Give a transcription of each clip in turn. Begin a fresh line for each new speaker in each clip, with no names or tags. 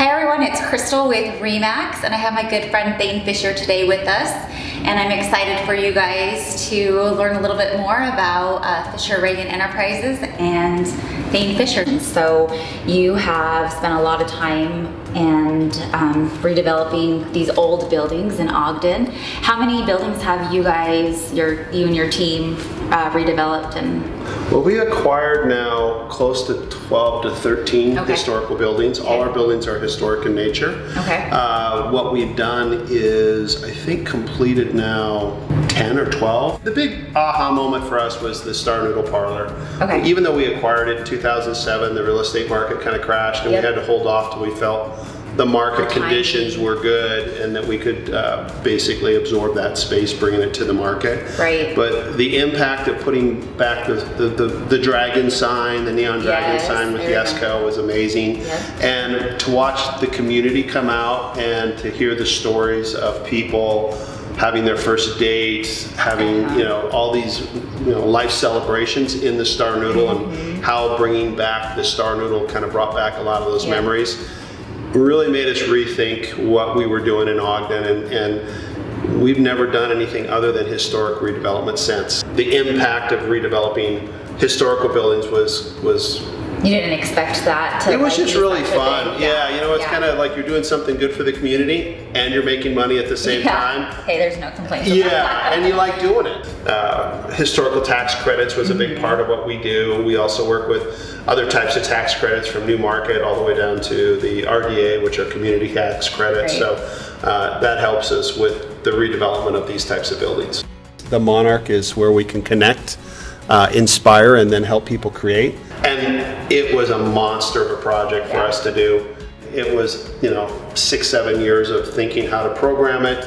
Hi everyone, it's Crystal with Remax, and I have my good friend Thaine Fischer today with us, and I'm excited for you guys to learn a little bit more about Fisher Reagan Enterprises and Thaine Fischer. So you have spent a lot of time and redeveloping these old buildings in Ogden. How many buildings have you guys, you and your team, redeveloped? And
well, we acquired now close to 12 to 13 historical buildings. All our buildings are historic in nature.
Okay.
What we've done is, I think, completed now 10 or 12. The big aha moment for us was the Star Noodle Parlor.
Okay.
Even though we acquired it in 2007, the real estate market kind of crashed, and we had to hold off till we felt the market conditions were good and that we could basically absorb that space, bringing it to the market.
Right.
But the impact of putting back the dragon sign, the neon dragon sign with Yesco was amazing. Yep. And to watch the community come out and to hear the stories of people having their first dates, having all these life celebrations in the Star Noodle, and how bringing back the Star Noodle kind of brought back a lot of those memories. Really made us rethink what we were doing in Ogden, and we've never done anything other than historic redevelopment since. The impact of redeveloping historical buildings was
you didn't expect that to,
it was just really fun. It's kind of like you're doing something good for the community and you're making money at the same time.
Hey, there's no complaints.
And you like doing it. Historical tax credits was a big part of what we do. We also work with other types of tax credits, from New Market all the way down to the RDA, which are community tax credits. So that helps us with the redevelopment of these types of buildings. The Monarch is where we can connect, inspire, and then help people create. And it was a monster of a project for us to do. It was, 6-7 years of thinking how to program it,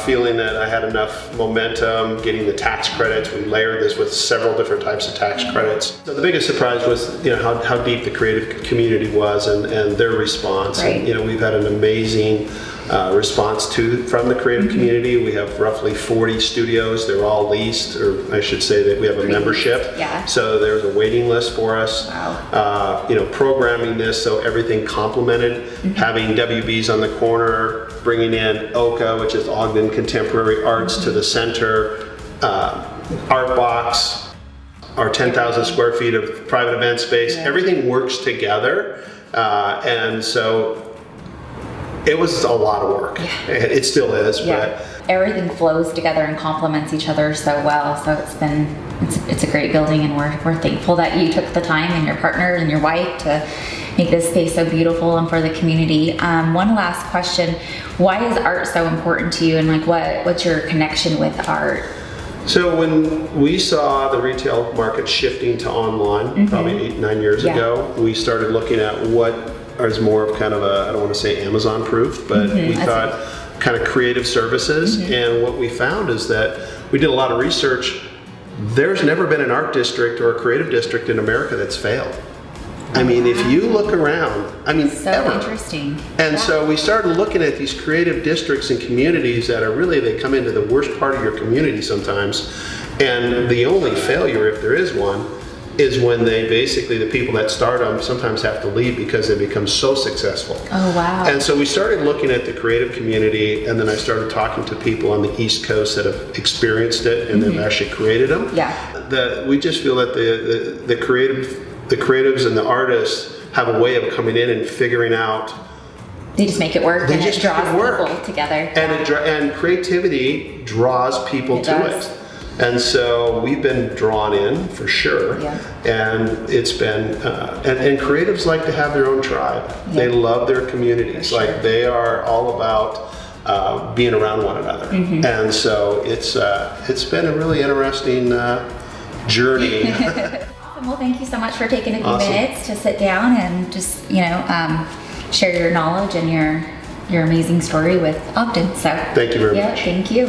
feeling that I had enough momentum, getting the tax credits. We layered this with several different types of tax credits. So the biggest surprise was, how deep the creative community was and their response. And, we've had an amazing response from the creative community. We have roughly 40 studios. They're all leased, or I should say that we have a membership. So there's a waiting list for us. Programming this so everything complemented, having WBs on the corner, bringing in OCA, which is Ogden Contemporary Arts, to the center, Art Box, our 10,000 square feet of private event space. Everything works together, and so it was a lot of work. It still is, but
everything flows together and complements each other so well. So it's a great building, and we're thankful that you took the time, and your partner and your wife, to make this space so beautiful and for the community. One last question: why is art so important to you, and what's your connection with art?
So when we saw the retail market shifting to online, probably 8-9 years ago, we started looking at what is more of kind of a, I don't want to say Amazon proof, but we thought kind of creative services. And what we found is that we did a lot of research. There's never been an art district or a creative district in America that's failed. I mean, if you look around, ever.
Interesting.
And so we started looking at these creative districts and communities that are really, they come into the worst part of your community sometimes. And the only failure, if there is one, is when they basically, the people that start them sometimes have to leave because they become so successful.
Oh, wow.
And so we started looking at the creative community, and then I started talking to people on the East Coast that have experienced it and have actually created them. We just feel that the creatives and the artists have a way of coming in and figuring out.
They just make it work, and it draws people together.
And creativity draws people to it. And so we've been drawn in for sure, and it's been, and creatives like to have their own tribe. They love their communities, like they are all about being around one another. And so it's been a really interesting journey.
Awesome. Well, thank you so much for taking a few minutes to sit down and just share your knowledge and your amazing story with Ogden. So
thank you very much.
Thank you.